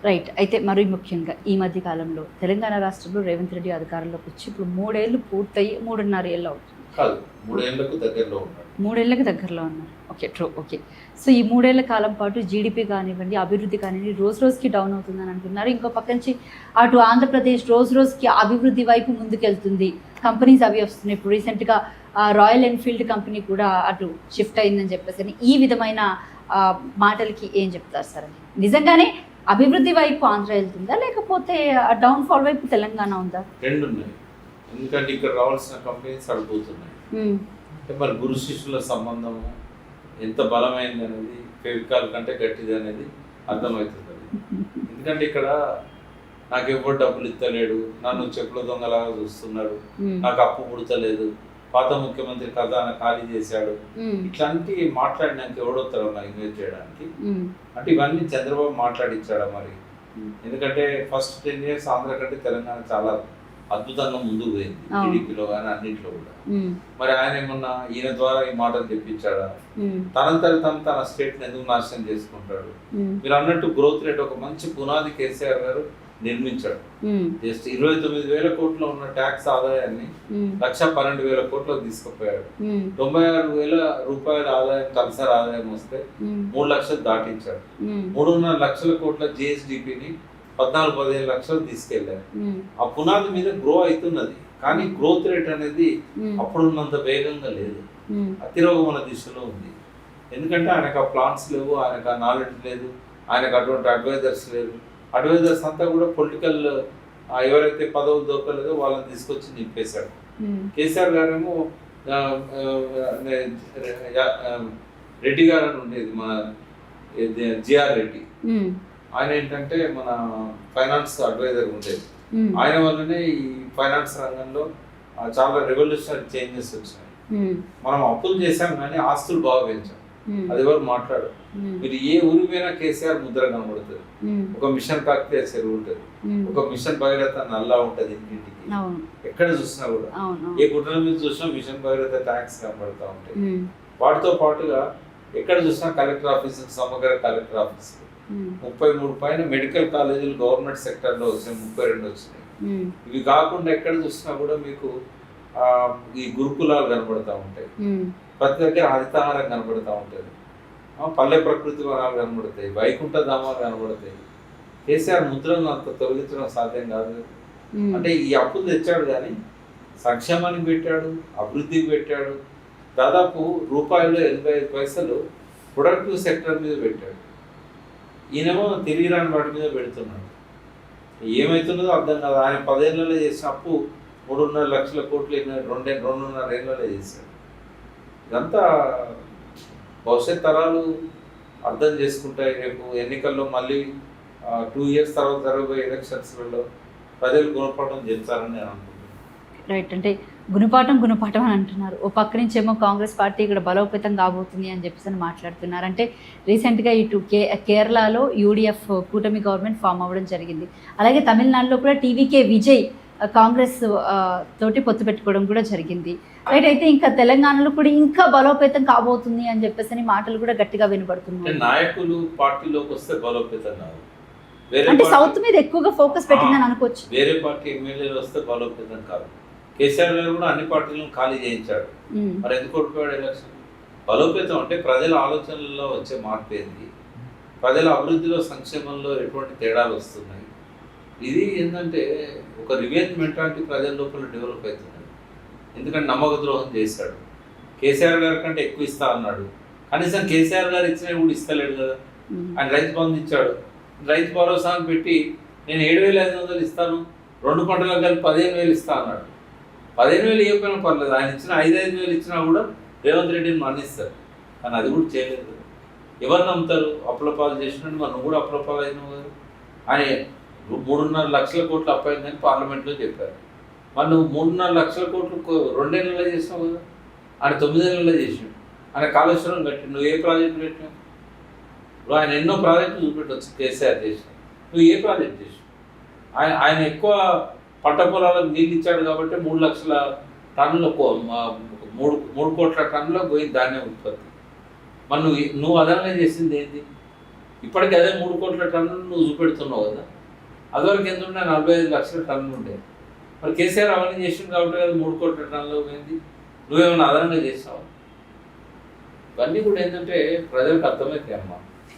Right. అయితే మరీ ముఖ్యంగా ఈ మధ్య కాలంలో తెలంగాణ రాష్ట్రంలో రేవంత్ రెడ్డి అధికారంలోకి వచ్చి ఇప్పుడు 3 ఏళ్ళు పూర్తయ్యి 3.5 ఏళ్ళు అవుతుంది. కాదు, 3 ఏళ్లకు దగ్గరలో ఉన్నాడు. 3 ఏళ్ళకి దగ్గరలో ఉన్నారు. Okay, true. ఓకే. సో ఈ 3 ఏళ్ల కాలం పాటు జీడిపి కానివ్వండి, అభివృద్ధి కానివ్వండి రోజు రోజుకి డౌన్ అవుతుందని అంటున్నారు. ఇంకో పక్క నుంచి అటు ఆంధ్రప్రదేశ్ రోజు రోజుకి అభివృద్ధి వైపు ముందుకెళ్తుంది. కంపెనీస్ అవి వస్తున్నాయి. ఇప్పుడు రీసెంట్గా రాయల్ ఎన్ఫీల్డ్ కంపెనీ కూడా అటు షిఫ్ట్ అయిందని చెప్పేసి ఈ విధమైన మాటలకి ఏం చెప్తారు సార్? నిజంగానే అభివృద్ధి వైపు ఆంధ్ర వెళ్తుందా, లేకపోతే డౌన్ఫాల్ వైపు తెలంగాణ ఉందా? రెండు ఉన్నాయి. ఎందుకంటే ఇక్కడ రావాల్సిన కంపెనీస్ అడిపోతున్నాయి. మరి గురు శిష్యుల సంబంధం ఎంత బలమైంది అనేది, ఫెవికాల్ కంటే గట్టిది అనేది అర్థమవుతుంది. ఎందుకంటే ఇక్కడ నాకు ఎవరు డబ్బులు ఇస్తలేడు, నన్ను చెప్పుల దొంగలాగా చూస్తున్నాడు, నాకు అప్పు పుడతలేదు, పాత ముఖ్యమంత్రి ఖజానా ఖాళీ చేశాడు, ఇట్లాంటి మాట్లాడినాక ఎవడొస్తాడు నాకు ఇన్వెస్ట్ చేయడానికి అంటే ఇవన్నీ చంద్రబాబు మాట్లాడించాడా మరి? ఎందుకంటే ఫస్ట్ 10 years ఆంధ్ర కంటే తెలంగాణ చాలా అద్భుతంగా ముందుకు పోయింది, టీడీపీలో కానీ అన్నింటిలో కూడా. మరి ఆయన ఏమన్నా ఈయన ద్వారా ఈ మాటలు తెప్పించాడా? తన స్టేట్ ని ఎందుకు నాశనం చేసుకుంటాడు? మీరు అన్నట్టు గ్రోత్ రేట్ ఒక మంచి పునాది కేసీఆర్ గారు నిర్మించాడు. జస్ట్ 29,000 కోట్లు ఉన్న ట్యాక్స్ ఆదాయాన్ని 1,12,000 కోట్లకు తీసుకుపోయాడు. 96,000 రూపాయల ఆదాయం తలసరి ఆదాయం వస్తే 3 లక్షలు దాటించాడు. 3.5 లక్షల కోట్ల జిఎస్డిపిని 14-15 లక్షలు తీసుకెళ్లారు. ఆ పునాది మీద గ్రో అవుతున్నది, కానీ గ్రోత్ రేట్ అనేది అప్పుడున్నంత వేగంగా లేదు, అతిరోగమన దిశలో ఉంది. ఎందుకంటే ఆయనకు ఆ ప్లాన్స్ లేవు, ఆయనకు ఆ నాలెడ్జ్ లేదు, ఆయనకు అటువంటి అడ్వైజర్స్ లేరు. అడ్వైజర్స్ అంతా కూడా పొలిటికల్ ఎవరైతే పదవులు దొరకలేదో వాళ్ళని తీసుకొచ్చి నింపేశాడు. కేసీఆర్ గారేమో రెడ్డి గారు అని ఉండేది, మన జిఆర్ రెడ్డి, ఆయన ఏంటంటే మన ఫైనాన్స్ అడ్వైజర్ ఉండేది. ఆయన వల్లనే ఈ ఫైనాన్స్ రంగంలో చాలా రెవల్యూషనరీ చేంజెస్ వచ్చినాయి. మనం అప్పులు చేసాం కానీ ఆస్తులు బాగా పెంచాం, అది ఎవరు మాట్లాడు. మీరు ఏ ఊరి పోయినా కేసీఆర్ ముద్ర కనబడుతుంది. ఒక మిషన్ కాకతీయ చెరువు ఉంటుంది, ఒక మిషన్ భగీరథ నల్లా ఉంటది ఇంటింటికి, ఎక్కడ చూసినా కూడా ఏ గుడ్డల మీద చూసినా మిషన్ భగీరథ ట్యాంక్స్ కనబడతా ఉంటాయి. వాటితో పాటుగా ఎక్కడ చూసినా కలెక్టర్ ఆఫీస్, సమగ్ర కలెక్టర్ ఆఫీస్, 33 పైన మెడికల్ కాలేజీలు గవర్నమెంట్ సెక్టర్ లో వచ్చినాయి, 32 వచ్చినాయి. ఇవి కాకుండా ఎక్కడ చూసినా కూడా మీకు ఈ గురుకులాలు కనబడతా ఉంటాయి, ప్రతి దగ్గర హరితహారం కనబడతా ఉంటుంది, పల్లె ప్రకృతి వనాలు కనబడతాయి, వైకుంఠ ధామాలు కనబడతాయి. కేసీఆర్ ముద్రను అంత తొలగించడం సాధ్యం కాదు. అంటే ఈ అప్పులు తెచ్చాడు కానీ సంక్షేమానికి పెట్టాడు, అభివృద్ధికి పెట్టాడు. దాదాపు రూపాయలు 85 పైసలు ప్రొడక్టివ్ సెక్టర్ మీద పెట్టాడు. ఈయనేమో తిరిగి రాని వాటి మీద పెడుతున్నాడు. ఏమవుతున్నదో అర్థం కాదు. ఆయన 10 ఏళ్లలో చేసిన అప్పు 3.5 లక్షల కోట్లు 2.5 ఏళ్లలో చేశాడు. ఇదంతా భవిష్యత్ తరాలు అర్థం చేసుకుంటాయి. రేపు ఎన్నికల్లో మళ్ళీ 2 years తర్వాత జరగబోయే ఎలక్షన్స్లలో ప్రజలు గుణపాఠం చెప్తారని నేను అనుకుంటున్నాను. రైట్. అంటే గుణపాఠం అని అంటున్నారు. ఓ పక్క నుంచి ఏమో కాంగ్రెస్ పార్టీ ఇక్కడ బలోపేతం కాబోతుంది అని చెప్పేసి మాట్లాడుతున్నారు. అంటే రీసెంట్గా ఇటు కేరళలో యూడిఎఫ్ కూటమి గవర్నమెంట్ ఫామ్ అవ్వడం జరిగింది. అలాగే తమిళనాడులో కూడా టీవీకే విజయ్ కాంగ్రెస్ తోటి పొత్తు పెట్టుకోవడం కూడా జరిగింది. రైట్. అయితే ఇంకా తెలంగాణలో కూడా ఇంకా బలోపేతం కాబోతుంది అని చెప్పేసి మాటలు కూడా గట్టిగా వినబడుతున్నాయి. నాయకులు పార్టీలోకి వస్తే బలోపేతం కాదు, అంటే సౌత్ మీద ఎక్కువగా ఫోకస్ పెట్టిందని అనుకోవచ్చు. వేరే పార్టీ ఎమ్మెల్యేలు వస్తే బలోపేతం కాదు. కేసీఆర్ గారు కూడా అన్ని పార్టీలను ఖాళీ చేయించాడు, మరి ఎందుకు ఓడిపోయాడు ఎలక్షన్? బలోపేతం అంటే ప్రజల ఆలోచనల్లో వచ్చే మార్పు ఏంది, ప్రజల అభివృద్ధిలో సంక్షేమంలో ఎటువంటి తేడాలు వస్తున్నాయి. ఇది ఏంటంటే ఒక రివెంజ్ మెంటాలిటీ ప్రజల లోపల డెవలప్ అవుతుంది. ఎందుకంటే నమ్మక ద్రోహం చేశాడు. కేసీఆర్ గారి కంటే ఎక్కువ ఇస్తా అన్నాడు, కనీసం కేసీఆర్ గారు ఇచ్చినవి కూడా ఇస్తలేడు కదా. ఆయన రైతు బంధు ఇచ్చాడు, రైతు భరోసాను పెట్టి నేను 7,500 ఇస్తాను, 2 పంటలకు కలిపి 15,000 ఇస్తా అన్నాడు. 15,000 ఇవ్వకపోయినా పర్లేదు, ఆయన ఇచ్చిన 5,000 ఇచ్చినా కూడా రేవంత్ రెడ్డిని మన్నిస్తారు. కానీ అది కూడా చేయలేదు. ఎవరు నమ్ముతారు? అప్పులపాలు చేసినట్టు మనం కూడా అప్పులపాలు అయినావు కదా. ఆయన 3.5 లక్షల కోట్లు అప్పయిందని పార్లమెంట్లో చెప్పారు. మరి నువ్వు 3.5 లక్షల కోట్లు 2 ఏళ్ళలో చేసినావు కదా. ఆయన 9 ఏళ్ళలో చేసినావు. ఆయన కాళేశ్వరం కట్టి నువ్వు ఏ ప్రాజెక్టు పెట్టినావు? ఇప్పుడు ఆయన ఎన్నో ప్రాజెక్టులు చూపెట్టవచ్చు కేసీఆర్ చేసిన, నువ్వు ఏ ప్రాజెక్ట్ చేసినావు? ఆయన ఎక్కువ పంట పొలాలకు నీళ్ళు ఇచ్చాడు కాబట్టి 3 లక్షల టన్నుల 3 కోట్ల టన్నుల పోయింది ధాన్యం ఉత్పత్తి. మరి నువ్వు అదనంగా చేసింది ఏంటి? ఇప్పటికీ అదే 3 కోట్ల టన్నులు నువ్వు చూపెడుతున్నావు కదా. అదివరకు ఎంత ఉండే 45 లక్షల టన్నులు ఉండే. మరి కేసీఆర్ అవన్నీ చేసింది కాబట్టి కదా 3 కోట్ల టన్నులు పోయింది. నువ్వేమైనా అదనంగా చేసావు? ఇవన్నీ కూడా ఏంటంటే ప్రజలకు అర్థమైతే అమ్మా.